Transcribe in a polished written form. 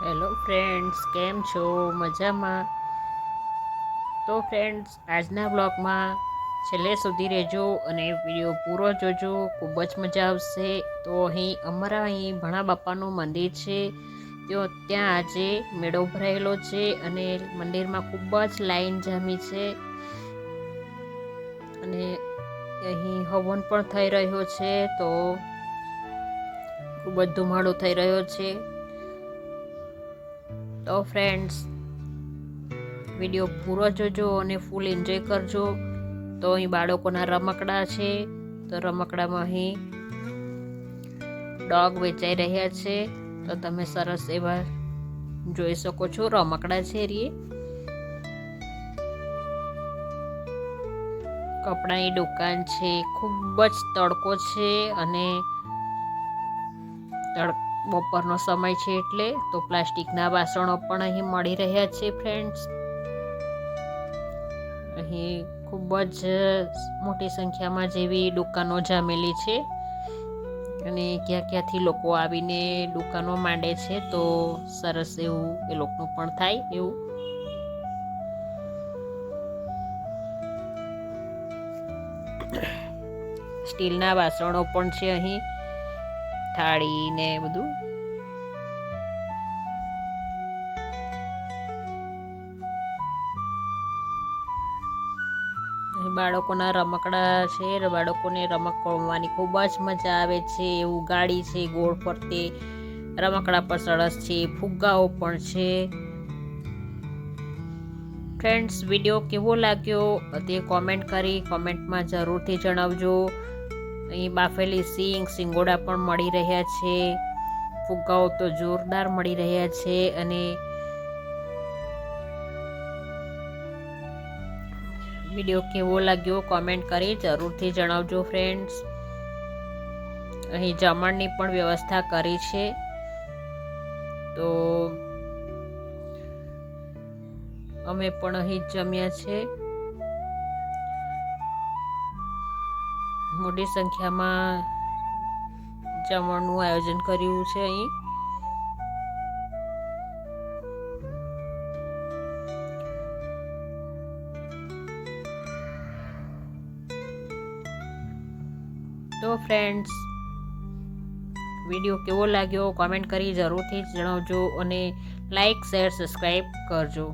Hello friends, કેમ છો? મજામાં? તો ફ્રેન્ડ્સ, આજના બ્લોગમાં છેલ્લે સુધી રહેજો અને વિડીયો પૂરો જોજો. ખૂબ જ મજા આવશે. તો અમારા અહીં ભણા બાપાનું મંદિર છે. ત્યાં આજે મેળો ભરાયેલો છે અને મંદિરમાં ખૂબ જ લાઈન જામી છે અને અહીં હવન પણ થઈ રહ્યો છે. તો ખૂબ જ ધુમાડો થઈ રહ્યો છે. તો ફ્રેન્ડ્સ, વિડીયો પૂરો જોજો અને ફૂલ એન્જોય કરજો. તો અહીં બાળકોના રમકડા છે. તો રમકડામાં અહીં ડોગ વેચાઈ રહ્યા છે. તો તમે સરસ એવા જોઈ શકો છો. રમકડા છે કપડાની દુકાન છે. ખૂબ જ તડકો છે અને બપોરનો સમય છે એટલે તો પ્લાસ્ટિકના વાસણો પણ અહીં મળી રહ્યા છે. ફ્રેન્ડ્સ, અહીં ખૂબ જ મોટી સંખ્યામાં જેવી દુકાનો જામેલી છે અને ક્યાંથી લોકો આવીને દુકાનો માંડે છે. તો સરસ એવું એ લોકોનું પણ થાય એવું. સ્ટીલના વાસણો પણ છે અહીં, થાળી ને બધું. બાળકોના રમકડા છે. બાળકોને રમકવાની ખૂબ જ મજા આવે છે. એવું ગાડી છે ગોળ ફરતે, રમકડા પર સરસ છે, ફુગ્ગાઓ પણ છે. ફ્રેન્ડ્સ, વિડીયો કેવો લાગ્યો તે કોમેન્ટમાં જરૂરથી જણાવજો. અહીં બાફેલી સિંગોડા પણ મળી રહ્યા છે. ફુગ્ગાઓ તો જોરદાર મળી રહ્યા છે અને વિડીયો કેવો લાગ્યો કોમેન્ટ કરી જરૂરથી જણાવજો. ફ્રેન્ડ્સ, અહીં જમણની પણ વ્યવસ્થા કરી છે. તો અમે પણ અહીં જમ્યા છે. મોટી સંખ્યામાં જમણનું આયોજન કર્યું છે અહીં. તો ફ્રેન્ડ્સ, વિડીયો કેવો લાગ્યો કોમેન્ટ કરી જરૂરથી જણાવજો અને લાઈક, શેર, સબસ્ક્રાઈબ કરજો.